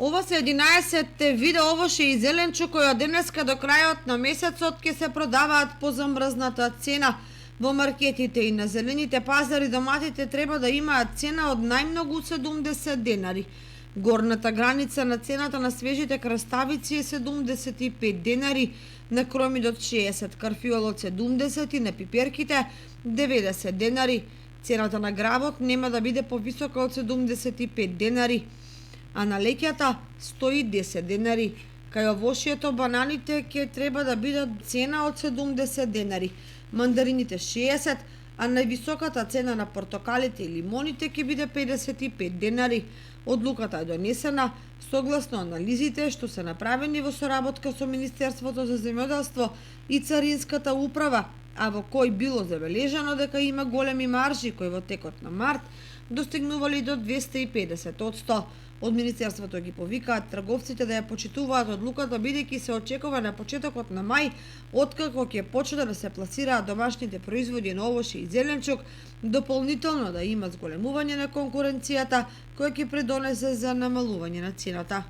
Ова се 11 вида овошје и зеленчук кои од денеска до крајот на месецот ќе се продаваат по замрзната цена. Во маркетите и на зелените пазари доматите треба да имаат цена од најмногу 70 денари. Горната граница на цената на свежите краставици е 75 денари, на кромидот 60, карфиолот 70 и на пиперките 90 денари. Цената на гработ нема да биде повисока од 75 денари, а на леќата 110 денари. Кај овошјето бананите ќе треба да бидат цена од 70 денари, мандарините 60, а највисоката цена на портокалите и лимоните ќе биде 55 денари. Одлуката е донесена согласно анализите што се направени во соработка со Министерството за земјоделство и Царинската управа, а во кој било забележано дека има големи маржи кои во текот на март достигнували до 250%. Од Министерството ги повикаат трговците да ја почитуваат одлуката, бидејќи се очекува на почетокот на мај, откако ќе почне да се пласираат домашните производи на овошје и зеленчук, дополнително да има зголемување на конкуренцијата, која ќе придонесе за намалување на цената.